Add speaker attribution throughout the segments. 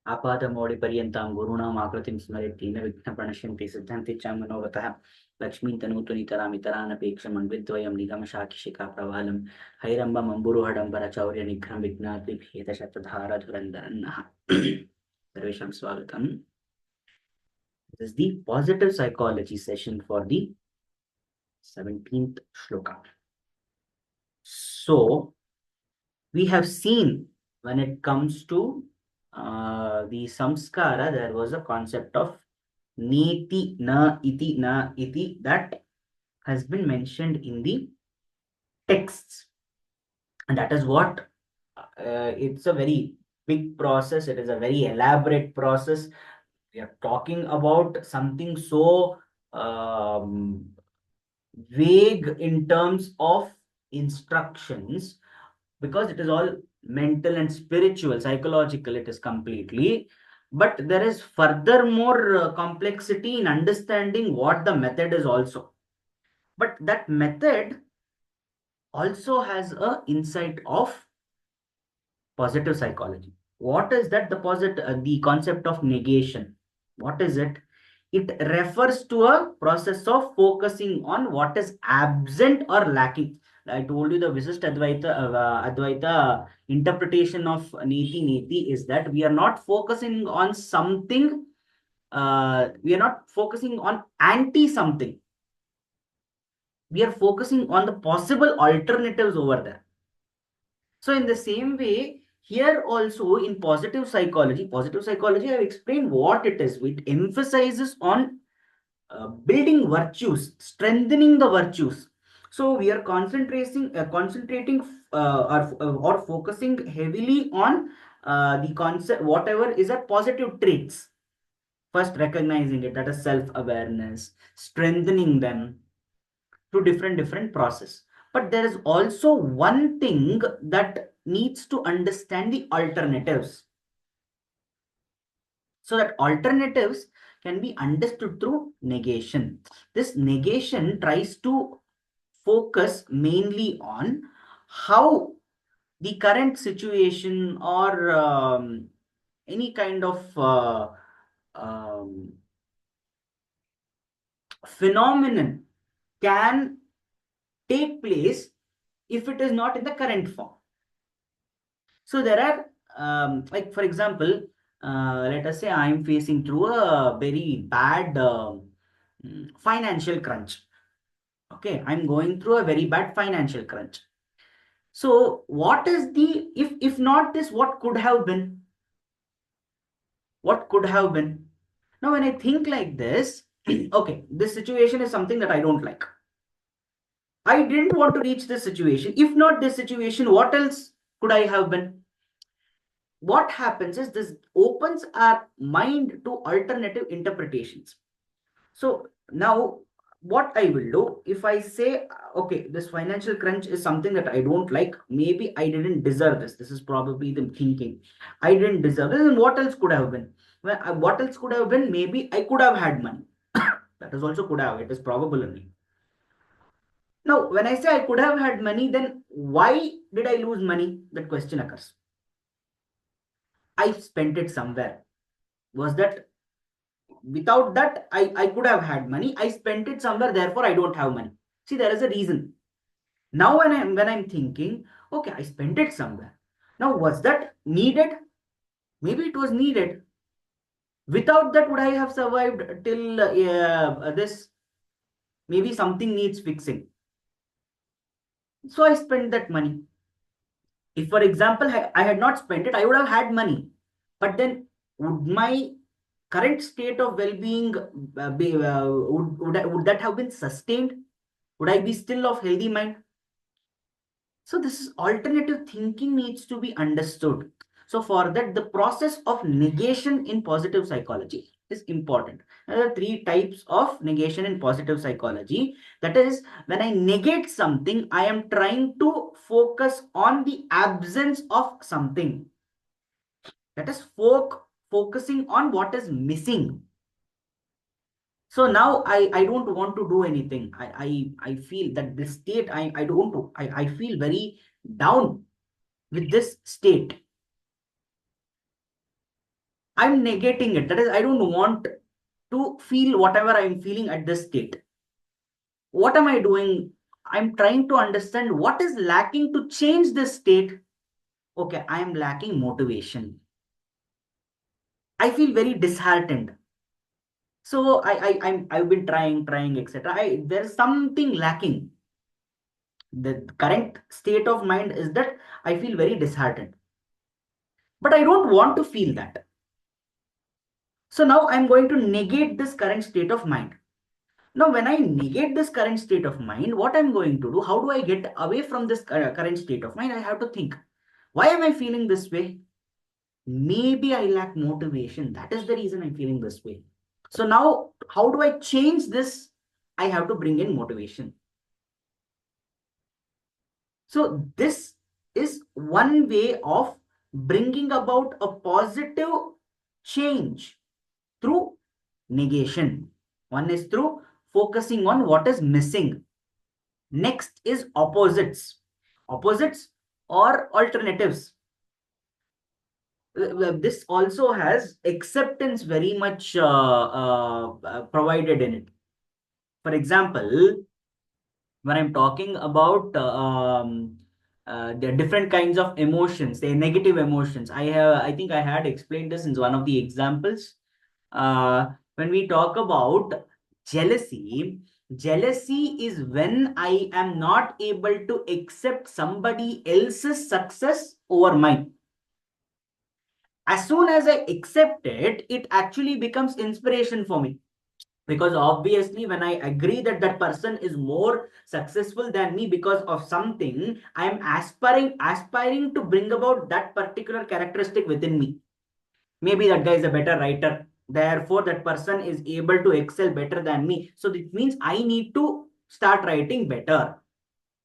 Speaker 1: आपादमौलिपर्यन्तां गुरूणाम् आकृतिं स्मरेत् न विघ्नप्रणश्यन्ति सिद्धन्ति च मनोरथः लक्ष्मीं तनोतु नितरामितरानपेक्षमन्विद्वयं निगमशाखिशिखा प्रवालं हैरम्बमम्बुरुहडम्बरचौर्यनिघ्नं विघ्नाद्रिभेदशतधारधुरन्धरन्नः सर्वेषां स्वागतम्. This is the positive psychology session for the 17th shloka. So, we have seen when it comes to the samskara, there was a concept of neti, na iti, that has been mentioned in the texts. And that is what it's a very big process. It is a very elaborate process. We are talking about something so vague in terms of instructions, because it is all mental and spiritual, psychological, it is completely. But there is furthermore complexity in understanding what the method is also. But that method also has a insight of positive psychology. What is that? The concept of negation. What is it? It refers to a process of focusing on what is absent or lacking. I told you the Visist Advaita interpretation of Neti is that we are not focusing on something, we are not focusing on anti something. We are focusing on the possible alternatives over there. So in the same way, here also in positive psychology, I've explained what it is. It emphasizes on building virtues, strengthening the virtues. So we are concentrating or focusing heavily on the concept, whatever is a positive traits. First, recognizing it, that is self-awareness, strengthening them to different process. But there is also one thing that needs to understand the alternatives, so that alternatives can be understood through negation. This negation tries to focus mainly on how the current situation or any kind of um, phenomenon can take place if it is not in the current form. So there are, like for example, let us say I am facing through a very bad financial crunch. Okay, I'm going through a very bad financial crunch. So what is the, if not this, what could have been? What could have been? Now, when I think like this, okay, this situation is something that I don't like. I didn't want to reach this situation. If not this situation, what else could I have been? What happens is this opens our mind to alternative interpretations. So now what I will do, if I say, okay, this financial crunch is something that I don't like, maybe I didn't deserve this. This is probably the thinking. I didn't deserve this. And what else could have been? Well, what else could have been? Maybe I could have had money. That is also could have. It is probable only. Now, when I say I could have had money, then why did I lose money? That question occurs. I spent it somewhere. Was that without that I could have had money? I spent it somewhere, therefore I don't have money. See, there is a reason. Now when I'm thinking, okay, I spent it somewhere. Now, was that needed? Maybe it was needed. Without that, would I have survived till this? Maybe something needs fixing. So I spent that money. If, for example, I had not spent it, I would have had money. But then, would my current state of well-being would that have been sustained? Would I be still of healthy mind? So this alternative thinking needs to be understood. So for that, the process of negation in positive psychology is important. There are three types of negation in positive psychology. That is, when I negate something, I am trying to focus on the absence of something. That is focusing on what is missing. So now I don't want to do anything. I feel that this state, I don't, I feel very down with this state. I'm negating it. That is, I don't want to feel whatever I'm feeling at this state. What am I doing? I'm trying to understand what is lacking to change this state. Okay, I am lacking motivation. I feel very disheartened. So I've been trying, etc. There's something lacking. The current state of mind is that I feel very disheartened, but I don't want to feel that. So now I'm going to negate this current state of mind. Now, when I negate this current state of mind, what I'm going to do, how do I get away from this current state of mind? I have to think, why am I feeling this way? Maybe I lack motivation. That is the reason I'm feeling this way. So now, how do I change this? I have to bring in motivation. So this is one way of bringing about a positive change through negation. One is through focusing on what is missing. Next is opposites. Opposites or alternatives. This also has acceptance very much provided in it. For example, when I'm talking about the different kinds of emotions, the negative emotions, I think I had explained this in one of the examples. When we talk about jealousy, jealousy is when I am not able to accept somebody else's success over mine. As soon as I accept it, it actually becomes inspiration for me. Because obviously, when I agree that that person is more successful than me because of something, I am aspiring to bring about that particular characteristic within me. Maybe that guy is a better writer, therefore that person is able to excel better than me, so it means I need to start writing better.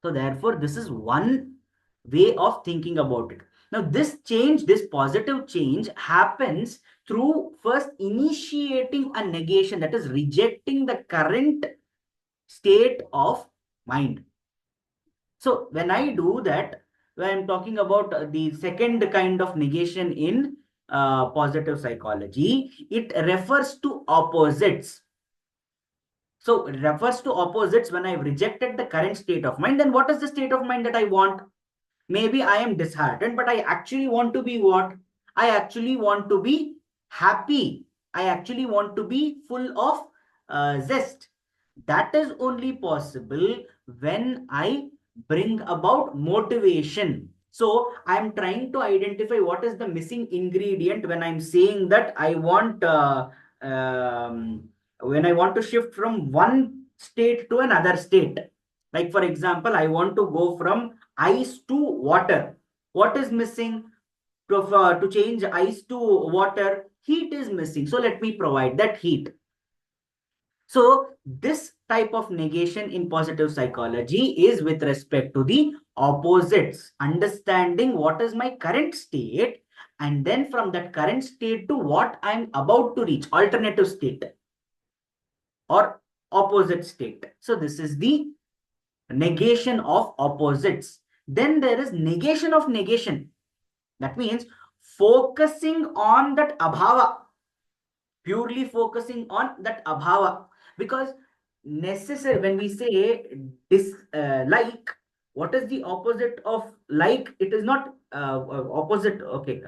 Speaker 1: So therefore this is one way of thinking about it. Now this change, this positive change happens through first initiating a negation, that is rejecting the current state of mind. So when I do that, when I'm talking about the second kind of negation in positive psychology, it refers to opposites. So it refers to opposites. When I've rejected the current state of mind, then what is the state of mind that I want? Maybe I am disheartened, but I actually want to be what? I actually want to be happy. I actually want to be full of zest. That is only possible when I bring about motivation. So I'm trying to identify what is the missing ingredient when I'm saying that I want, when I want to shift from one state to another state. Like, for example, I want to go from ice to water. What is missing to change ice to water? Heat is missing. So let me provide that heat. So this type of negation in positive psychology is with respect to the opposites, understanding what is my current state, and then from that current state to what I'm about to reach, alternative state or opposite state. So this is the negation of opposites. Then there is negation of negation. That means focusing on that abhava, purely focusing on that abhava. Because necessary, when we say like, what is the opposite of like? It is not opposite. Okay,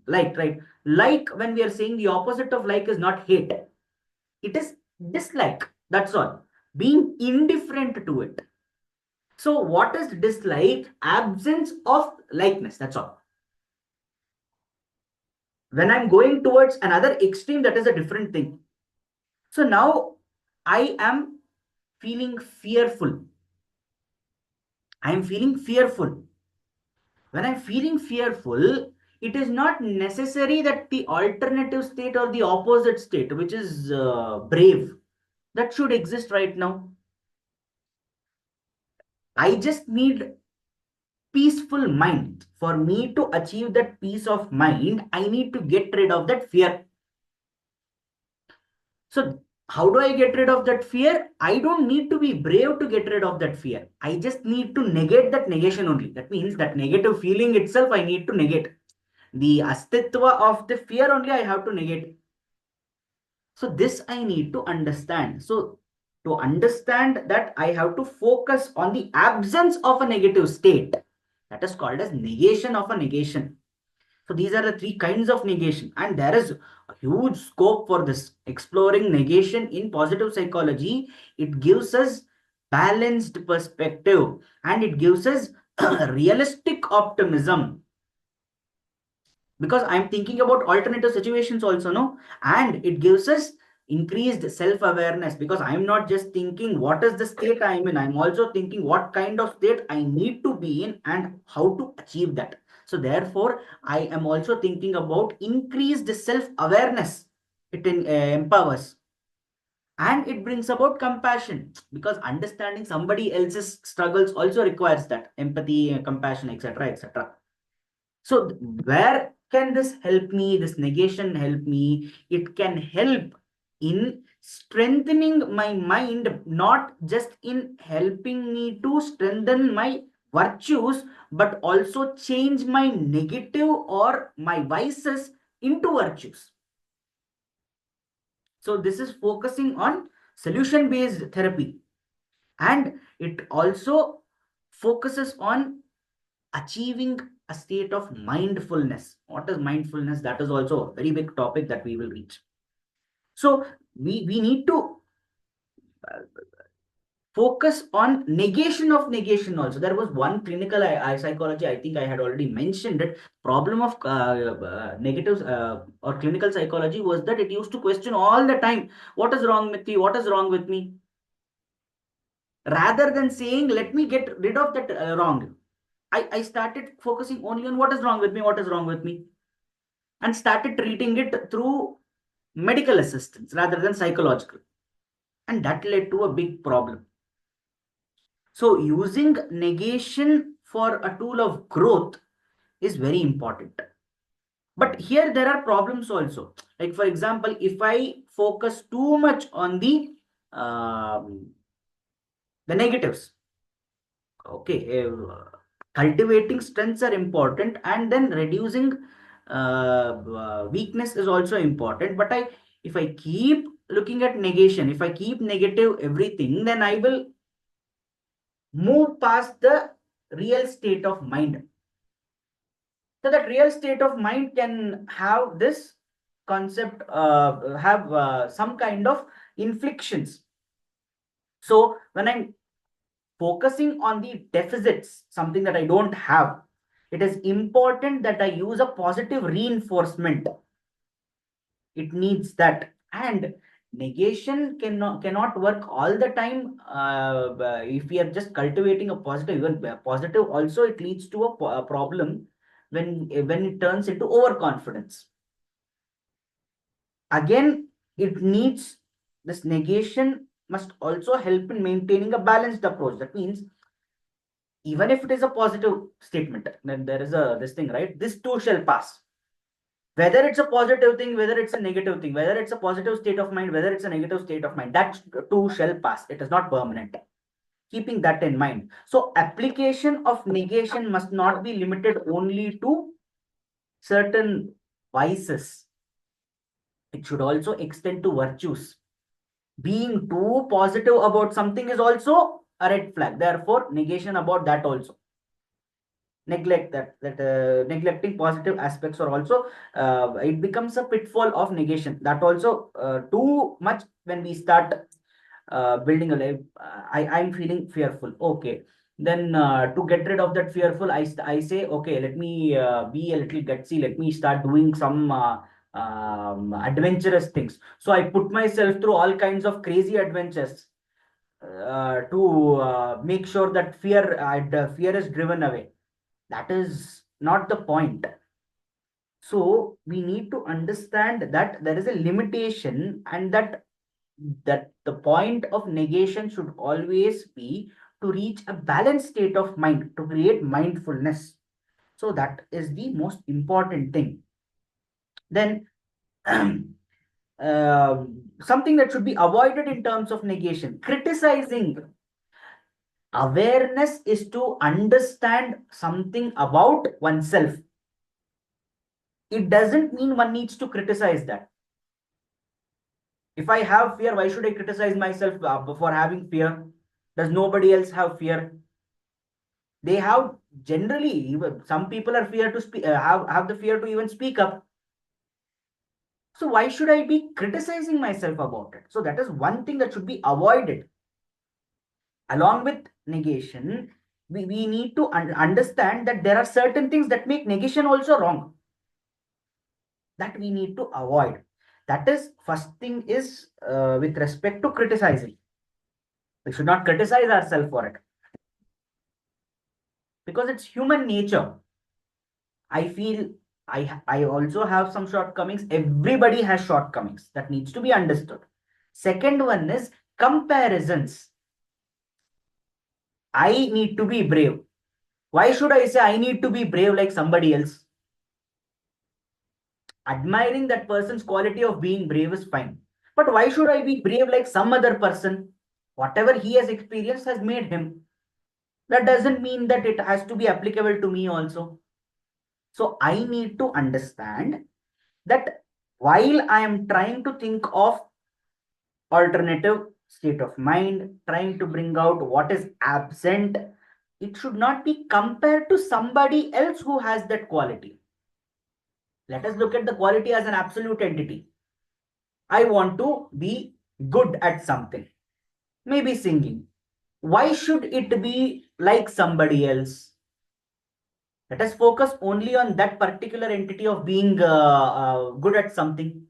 Speaker 1: like, right? Like, when we are saying the opposite of like is not hate, it is dislike. That's all. Being indifferent to it. So what is dislike? Absence of likeness. That's all. When I'm going towards another extreme, that is a different thing. So now I am feeling fearful. I am feeling fearful. When I'm feeling fearful, it is not necessary that the alternative state or the opposite state, which is brave, that should exist right now. I just need peaceful mind. For me to achieve that peace of mind, I need to get rid of that fear. So how do I get rid of that fear? I don't need to be brave to get rid of that fear. I just need to negate that negation only. That means that negative feeling itself I need to negate. The astitva of the fear only I have to negate. So this I need to understand. So to understand that, I have to focus on the absence of a negative state. That is called as negation of a negation. So these are the three kinds of negation, and there is a huge scope for this. Exploring negation in positive psychology, it gives us balanced perspective, and it gives us realistic optimism, because I'm thinking about alternative situations also, no? And it gives us increased self-awareness, because I'm not just thinking what is the state I'm in, I'm also thinking what kind of state I need to be in and how to achieve that. So therefore, I am also thinking about increased self-awareness. It empowers, and it brings about compassion, because understanding somebody else's struggles also requires that empathy, compassion, etc., etc. So where can this help me? This negation help me? It can help in strengthening my mind, not just in helping me to strengthen my virtues, but also change my negative or my vices into virtues. So this is focusing on solution based therapy, and it also focuses on achieving a state of mindfulness. What is mindfulness? That is also a very big topic that we will reach. So we need to uh, focus on negation of negation also. There was one clinical psychology, I think I had already mentioned it. Problem of negative or clinical psychology was that it used to question all the time, what is wrong with me? What is wrong with me? Rather than saying, let me get rid of that wrong, I started focusing only on what is wrong with me, what is wrong with me, and started treating it through medical assistance rather than psychological. And that led to a big problem. So, using negation for a tool of growth is very important. But here there are problems also. Like, for example, if I focus too much on um, the negatives, okay, cultivating strengths are important, and then reducing weakness is also important. But if I keep looking at negation, if I keep negative everything, then I will move past the real state of mind. So that real state of mind can have this concept, have some kind of inflictions. So when I'm focusing on the deficits, something that I don't have, it is important that I use a positive reinforcement. It needs that. And negation cannot work all the time. If we are just cultivating a positive, even positive also, it leads to a problem when it turns into overconfidence. Again, it needs, this negation must also help in maintaining a balanced approach. That means, even if it is a positive statement, then there is a this thing, right? This too shall pass. Whether it's a positive thing, whether it's a negative thing, whether it's a positive state of mind, whether it's a negative state of mind, that too shall pass. It is not permanent. Keeping that in mind. So application of negation must not be limited only to certain vices. It should also extend to virtues. Being too positive about something is also a red flag. Therefore, negation about that also. Neglect neglecting positive aspects, or also it becomes a pitfall of negation. That also too much when we start building a life. I'm feeling fearful. Okay, then to get rid of that fearful, I say, okay, let me be a little gutsy. Let me start doing some adventurous things. So I put myself through all kinds of crazy adventures to make sure that fear is driven away. That is not the point. So we need to understand that there is a limitation, and that the point of negation should always be to reach a balanced state of mind, to create mindfulness. So that is the most important thing. Then something that should be avoided in terms of negation, criticizing. Awareness is to understand something about oneself. It doesn't mean one needs to criticize that. If I have fear, why should I criticize myself for having fear? Does nobody else have fear? They have, generally, even some people are fear to speak, have the fear to even speak up. So why should I be criticizing myself about it? So that is one thing that should be avoided. Along with negation, we need to understand that there are certain things that make negation also wrong, that we need to avoid. That is, first thing is with respect to criticizing. We should not criticize ourselves for it because it's human nature. I feel I also have some shortcomings. Everybody has shortcomings that needs to be understood. Second one is comparisons. I need to be brave. Why should I say I need to be brave like somebody else? Admiring that person's quality of being brave is fine. But why should I be brave like some other person? Whatever he has experienced has made him. That doesn't mean that it has to be applicable to me also. So I need to understand that while I am trying to think of alternative state of mind, trying to bring out what is absent, it should not be compared to somebody else who has that quality. Let us look at the quality as an absolute entity. I want to be good at something, maybe singing. Why should it be like somebody else? Let us focus only on that particular entity of being good at something.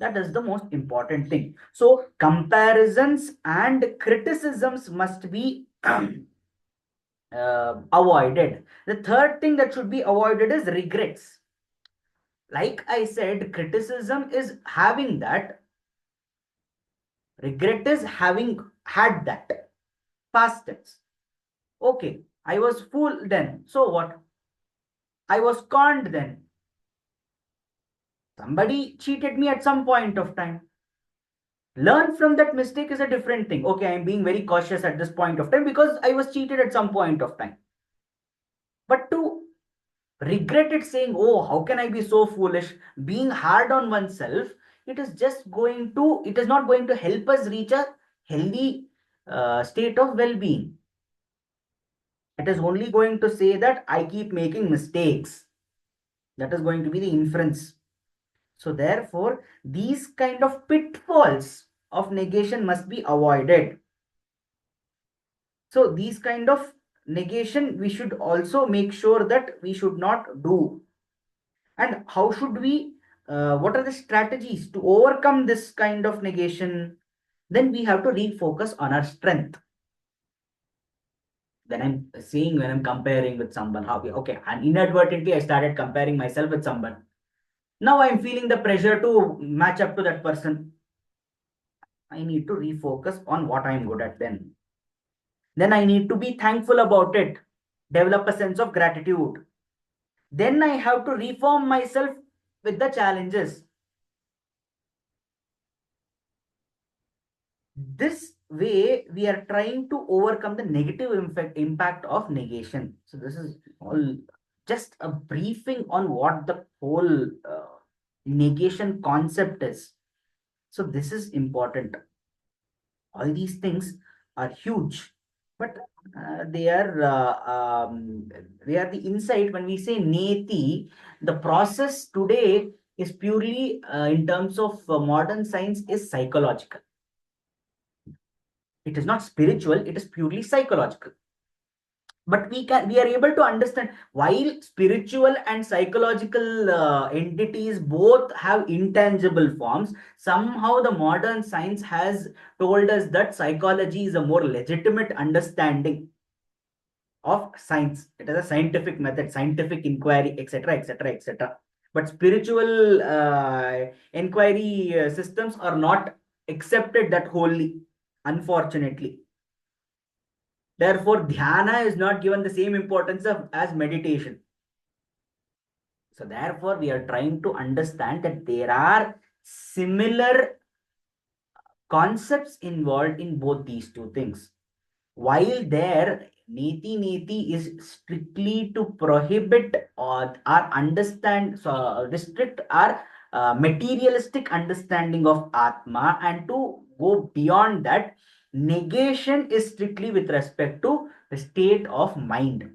Speaker 1: That is the most important thing. So, comparisons and criticisms must be avoided. The third thing that should be avoided is regrets. Like I said, criticism is having that, regret is having had that. Past tense. Okay, I was fooled then. So what? I was conned then. Somebody cheated me at some point of time. Learn from that mistake is a different thing. Okay, I'm being very cautious at this point of time because I was cheated at some point of time. But to regret it, saying, oh, how can I be so foolish, being hard on oneself, it is not going to help us reach a healthy state of well being. It is only going to say that I keep making mistakes. That is going to be the inference. So, therefore, these kind of pitfalls of negation must be avoided. So, these kind of negation, we should also make sure that we should not do. And how should we, what are the strategies to overcome this kind of negation? Then we have to refocus on our strength. When I'm comparing with someone, okay, and inadvertently I started comparing myself with someone. Now I'm feeling the pressure to match up to that person. I need to refocus on what I'm good at then. Then I need to be thankful about it, develop a sense of gratitude. Then I have to reform myself with the challenges. This way, we are trying to overcome the negative impact of negation. So, this is all just a briefing on what the whole negation concept is. So, this is important. All these things are huge, but they are the insight. When we say neti, the process today is purely in terms of modern science is psychological. It is not spiritual, it is purely psychological. But we are able to understand, while spiritual and psychological entities both have intangible forms, somehow the modern science has told us that psychology is a more legitimate understanding of science. It is a scientific method, scientific inquiry, etc., etc., etc. But spiritual inquiry systems are not accepted that wholly, unfortunately. Therefore, dhyana is not given the same importance as meditation. So, therefore, we are trying to understand that there are similar concepts involved in both these two things. While there, Niti Niti is strictly to prohibit or understand, so restrict our materialistic understanding of Atma, and to go beyond that, negation is strictly with respect to the state of mind.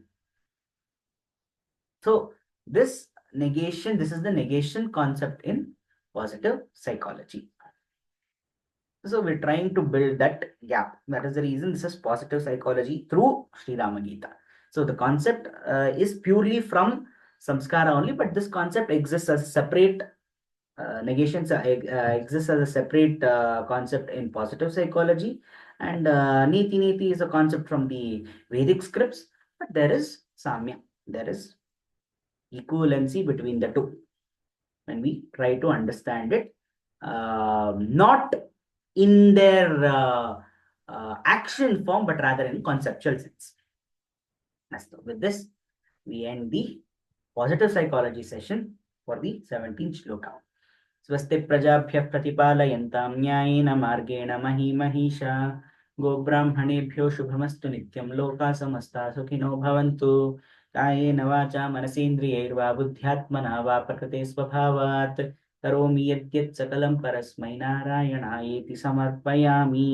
Speaker 1: So this is the negation concept in positive psychology. So we're trying to build that gap. That is the reason this is positive psychology through Sri Rama Gita. So the concept is purely from samskara only, but this concept exists as a separate negations exists as a separate concept in positive psychology, and Niti Niti is a concept from the Vedic scripts, but there is samya, there is equivalency between the two when we try to understand it, not in their action form, but rather in conceptual sense. So with this, we end the positive psychology session for the 17th shloka. स्वस्ति प्रजाभ्यः प्रतिपालयन्तां न्यायेन मार्गेण महीमहीषा गोब्राह्मणेभ्यो शुभमस्तु नित्यं लोकाः समस्ताः सुखिनो भवन्तु कायेन वाचा मनसेन्द्रियैर्वा बुद्ध्यात्मना वा प्रकृते स्वभावात् करोमि यद्यत् सकलं परस्मै नारायणायेति समर्पयामि।